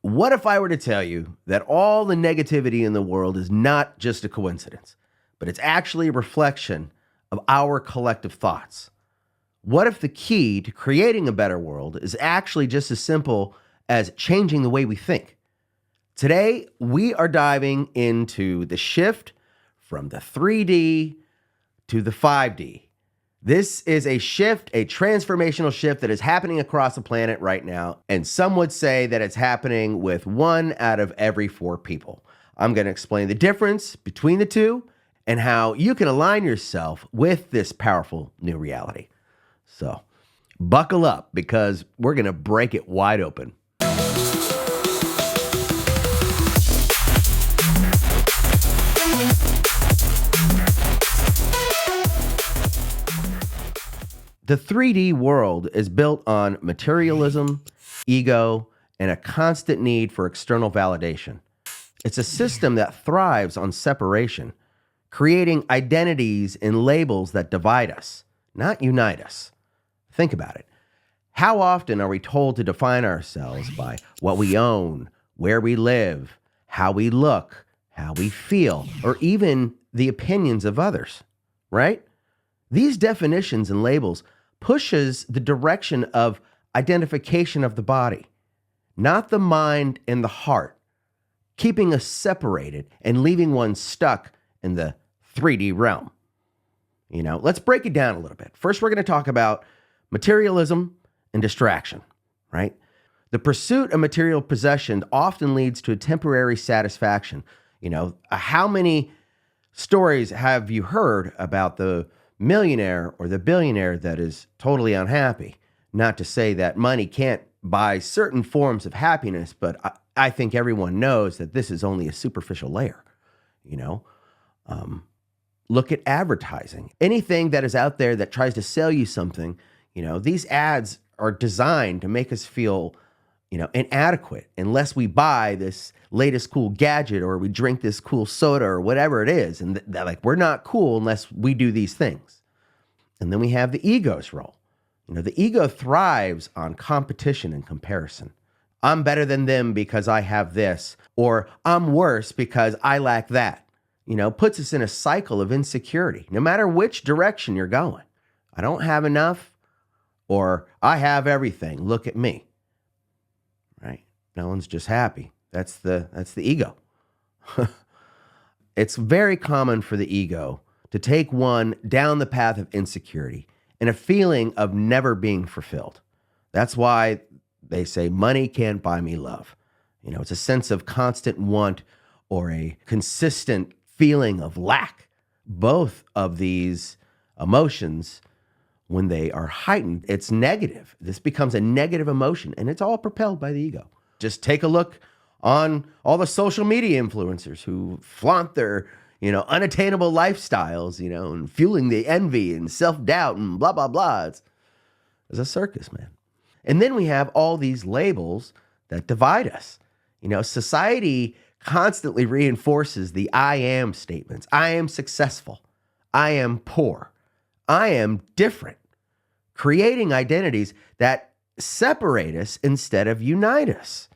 What if I were to tell you that all the negativity in the world is not just a coincidence, but it's actually a reflection of our collective thoughts? What if the key to creating a better world is actually just as simple as changing the way we think? Today, we are diving into the shift from the 3D to the 5D. This is a shift, a transformational shift that is happening across the planet right now. And some would say that it's happening with 1 out of every 4 people. I'm going to explain the difference between the two and how you can align yourself with this powerful new reality. So buckle up because we're going to break it wide open. The 3D world is built on materialism, ego, and a constant need for external validation. It's a system that thrives on separation, creating identities and labels that divide us, not unite us. Think about it. How often are we told to define ourselves by what we own, where we live, how we look, how we feel, or even the opinions of others, right? These definitions and labels pushes the direction of identification of the body, not the mind and the heart, keeping us separated and leaving one stuck in the 3D realm. Let's break it down a little bit. First, we're going to talk about materialism and distraction, right? The pursuit of material possession often leads to a temporary satisfaction. How many stories have you heard about the millionaire or the billionaire that is totally unhappy? Not to say that money can't buy certain forms of happiness, but I think everyone knows that this is only a superficial layer. Look at advertising. Anything that is out there that tries to sell you something, these ads are designed to make us feel, inadequate unless we buy this latest cool gadget or we drink this cool soda or whatever it is. And we're not cool unless we do these things. And then we have the ego's role. The ego thrives on competition and comparison. I'm better than them because I have this, or I'm worse because I lack that. Puts us in a cycle of insecurity, no matter which direction you're going. I don't have enough, or I have everything. Look at me. Right? No one's just happy. That's the ego. It's very common for the ego to take one down the path of insecurity and a feeling of never being fulfilled. That's why they say money can't buy me love. It's a sense of constant want or a consistent feeling of lack. Both of these emotions, when they are heightened, it's negative. This becomes a negative emotion, and it's all propelled by the ego. Just take a look on all the social media influencers who flaunt their, unattainable lifestyles, and fueling the envy and self-doubt and blah, blah, blah. It's a circus, man. And then we have all these labels that divide us. Society constantly reinforces the I am statements. I am successful. I am poor. I am different, creating identities that separate us instead of unite us.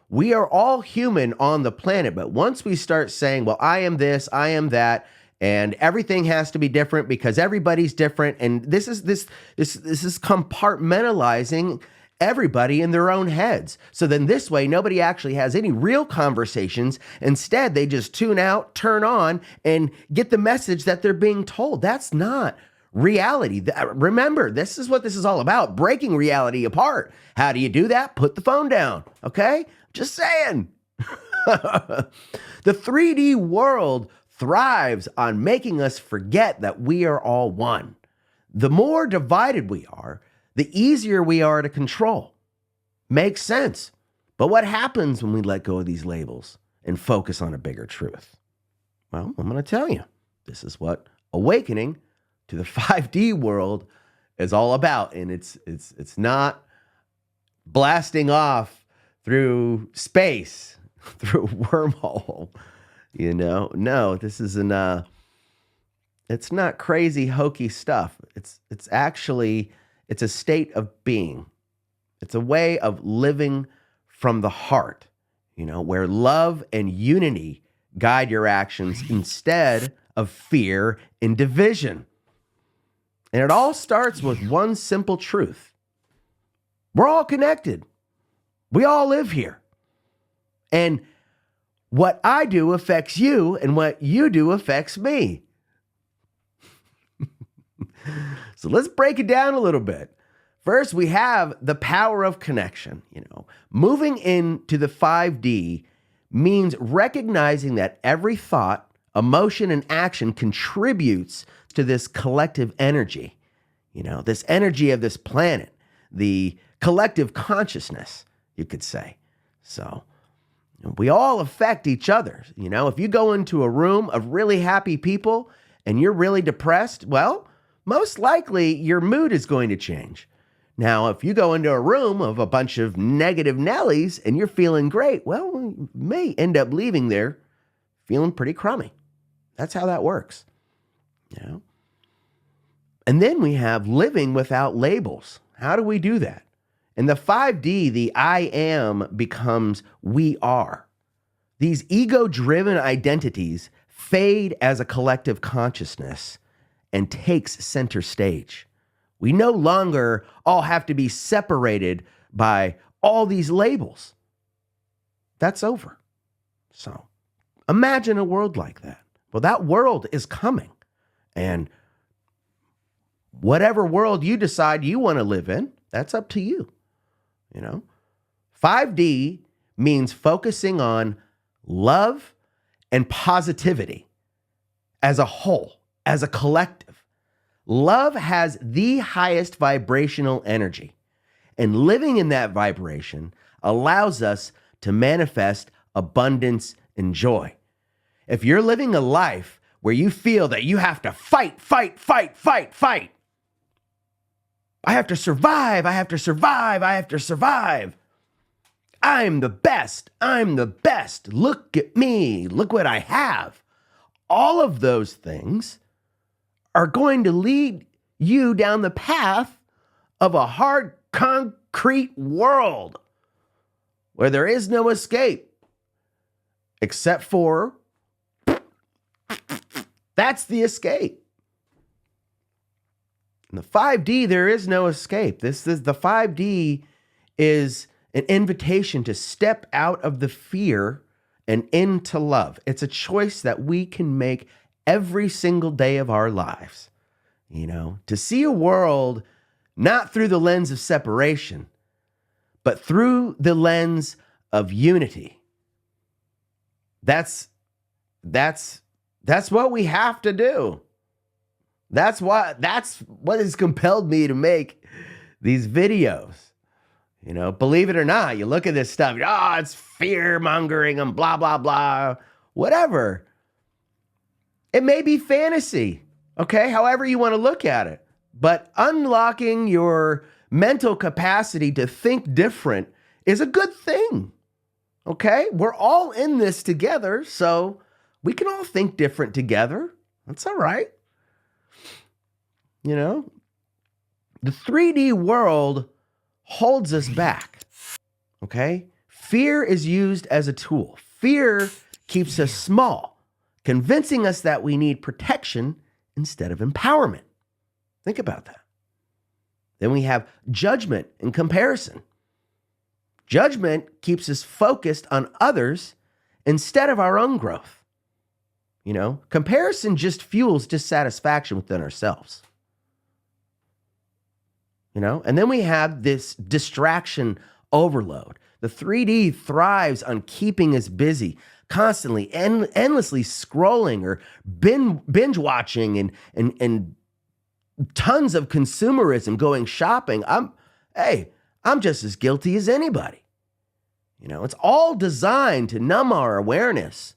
We are all human on the planet, but once we start saying, well, I am this, I am that, and everything has to be different because everybody's different, and this is compartmentalizing everybody in their own heads. So then this way, nobody actually has any real conversations. Instead, they just tune out, turn on, and get the message that they're being told. That's not reality. Remember, this is what this is all about, breaking reality apart. How do you do that? Put the phone down, okay? Just saying. The 3D world thrives on making us forget that we are all one. The more divided we are, the easier we are to control. Makes sense. But what happens when we let go of these labels and focus on a bigger truth? Well, I'm going to tell you. This is what awakening to the 5D world is all about. And it's not blasting off through space, through wormhole. No, this isn't it's not crazy hokey stuff. It's actually, it's a state of being. It's a way of living from the heart, where love and unity guide your actions instead of fear and division. And it all starts with one simple truth. We're all connected. We all live here. And what I do affects you, and what you do affects me. So let's break it down a little bit. First, we have the power of connection. Moving into the 5D means recognizing that every thought, emotion, and action contributes to this collective energy, this energy of this planet, the collective consciousness, you could say. So we all affect each other. If you go into a room of really happy people and you're really depressed, well, most likely your mood is going to change. Now, if you go into a room of a bunch of negative Nellies and you're feeling great, well, you may end up leaving there feeling pretty crummy. That's how that works. And then we have living without labels. How do we do that? In the 5D, the I am becomes we are. These ego-driven identities fade as a collective consciousness and takes center stage. We no longer all have to be separated by all these labels. That's over. So imagine a world like that. Well, that world is coming. And whatever world you decide you want to live in, that's up to you. 5D means focusing on love and positivity as a whole, as a collective. Love has the highest vibrational energy, and living in that vibration allows us to manifest abundance and joy. If you're living a life where you feel that you have to fight, I have to survive, I have to survive, I have to survive. I'm the best, look at me, look what I have. All of those things are going to lead you down the path of a hard, concrete world where there is no escape, except for that's the escape. In the 5D, there is no escape. The 5D is an invitation to step out of the fear and into love. It's a choice that we can make every single day of our lives, to see a world not through the lens of separation, but through the lens of unity. That's what we have to do. That's what has compelled me to make these videos. Believe it or not, you look at this stuff, it's fear mongering and blah, blah, blah, whatever. It may be fantasy, okay? However you want to look at it. But unlocking your mental capacity to think different is a good thing, okay? We're all in this together, so we can all think different together. That's all right. The 3D world holds us back, okay? Fear is used as a tool. Fear keeps us small, convincing us that we need protection instead of empowerment. Think about that. Then we have judgment and comparison. Judgment keeps us focused on others instead of our own growth. Comparison just fuels dissatisfaction within ourselves. And then we have this distraction overload. The 3D thrives on keeping us busy, constantly, endlessly scrolling or binge watching and tons of consumerism, going shopping. I'm just as guilty as anybody. It's all designed to numb our awareness.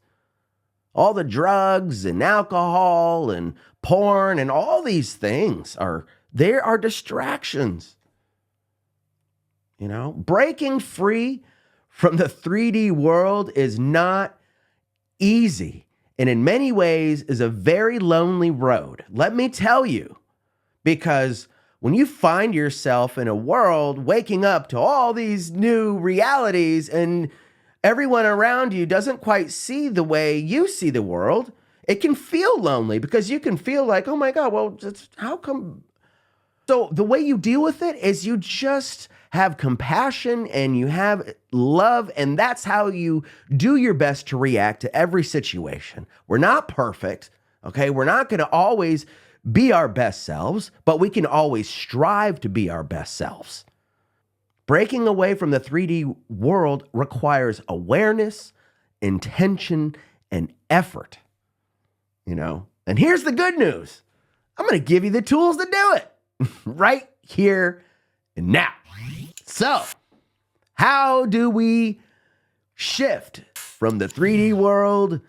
All the drugs and alcohol and porn and all these things are distractions. Breaking free from the 3D world is not easy, and in many ways is a very lonely road. Let me tell you, because when you find yourself in a world waking up to all these new realities and everyone around you doesn't quite see the way you see the world, it can feel lonely because you can feel like, oh my God, well, how come? So the way you deal with it is you just have compassion and you have love, and that's how you do your best to react to every situation. We're not perfect, okay? We're not going to always be our best selves, but we can always strive to be our best selves. Breaking away from the 3D world requires awareness, intention, and effort. And here's the good news. I'm going to give you the tools to do it right here and now. So, how do we shift from the 3D world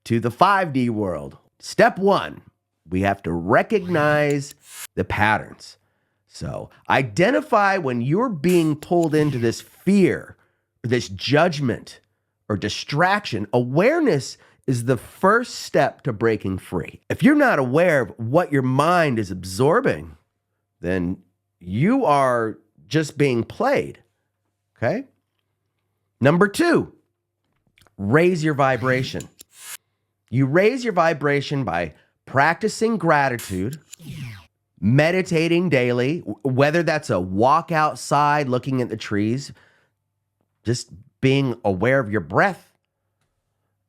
to the 5D world? Step 1, we have to recognize the patterns. So, identify when you're being pulled into this fear, or this judgment, or distraction. Awareness is the first step to breaking free. If you're not aware of what your mind is absorbing, then you are just being played, okay? Number 2, raise your vibration. You raise your vibration by practicing gratitude, meditating daily, whether that's a walk outside, looking at the trees, just being aware of your breath,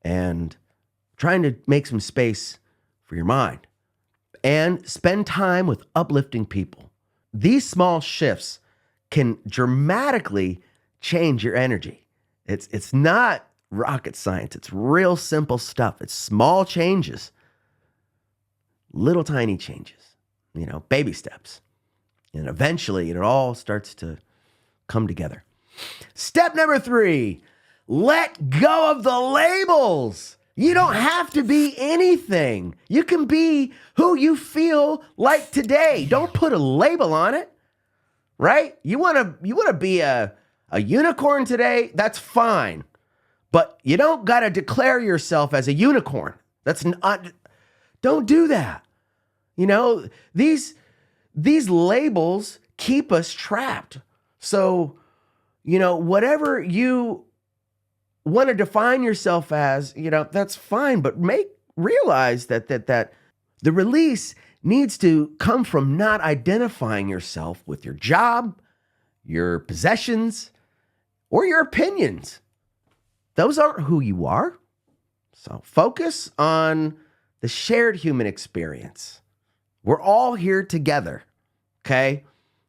and trying to make some space for your mind, and spend time with uplifting people. These small shifts can dramatically change your energy. It's not rocket science. It's real simple stuff. It's small changes, little tiny changes, baby steps. And eventually it all starts to come together. Step number 3, let go of the labels. You don't have to be anything. You can be who you feel like today. Don't put a label on it, right? You want to be a unicorn today? That's fine. But you don't got to declare yourself as a unicorn. Don't do that. These labels keep us trapped. So, whatever you want to define yourself as, that's fine, but realize that the release needs to come from not identifying yourself with your job, your possessions, or your opinions. Those aren't who you are. So focus on the shared human experience. We're all here together, okay?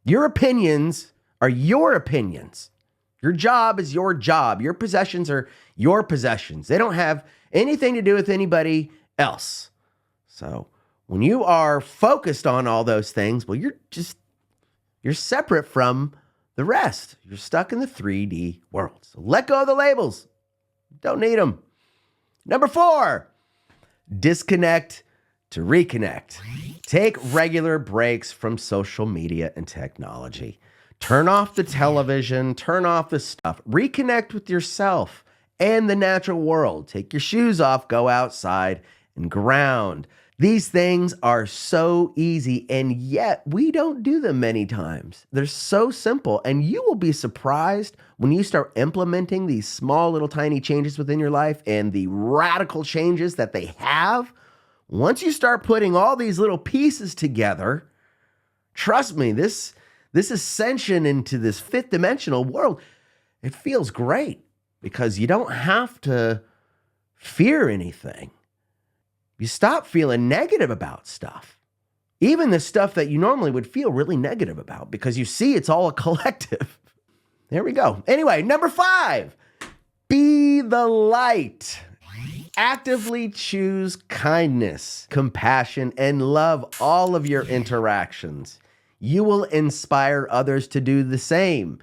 Your opinions are your opinions. Your job is your job. Your possessions are your possessions. They don't have anything to do with anybody else. So when you are focused on all those things, well, you're separate from the rest. You're stuck in the 3D world. So let go of the labels. Don't need them. Number 4, disconnect to reconnect. Take regular breaks from social media and technology. Turn off the television, turn off the stuff. Reconnect with yourself and the natural world. Take your shoes off, go outside and ground. These things are so easy, and yet we don't do them many times. They're so simple, and you will be surprised when you start implementing these small little tiny changes within your life and the radical changes that they have. Once you start putting all these little pieces together, trust me, this ascension into this 5th dimensional world, it feels great because you don't have to fear anything. You stop feeling negative about stuff. Even the stuff that you normally would feel really negative about because you see it's all a collective. There we go. Anyway, number 5, be the light. Actively choose kindness, compassion, and love all of your interactions. You will inspire others to do the same.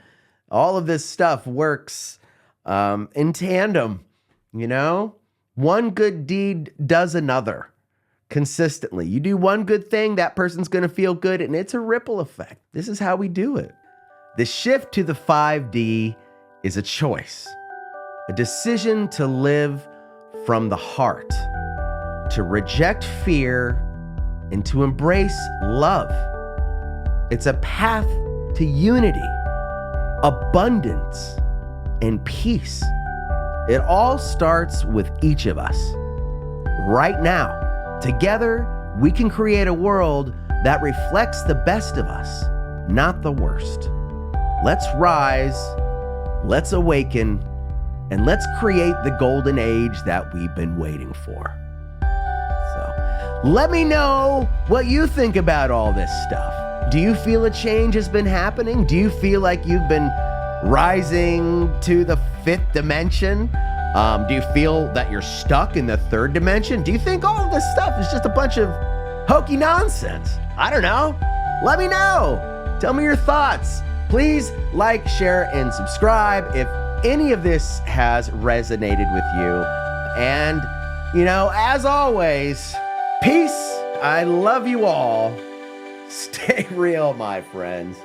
All of this stuff works in tandem, One good deed does another consistently. You do one good thing, that person's going to feel good, and it's a ripple effect. This is how we do it. The shift to the 5D is a choice, a decision to live from the heart, to reject fear, and to embrace love. It's a path to unity, abundance, and peace. It all starts with each of us. Right now, together, we can create a world that reflects the best of us, not the worst. Let's rise, let's awaken, and let's create the golden age that we've been waiting for. So, let me know what you think about all this stuff. Do you feel a change has been happening? Do you feel like you've been rising to the fifth dimension? Do you feel that you're stuck in the third dimension? Do you think all of this stuff is just a bunch of hokey nonsense? I don't know. Let me know. Tell me your thoughts. Please like, share, and subscribe if any of this has resonated with you. And, as always, peace. I love you all. Stay real, my friends.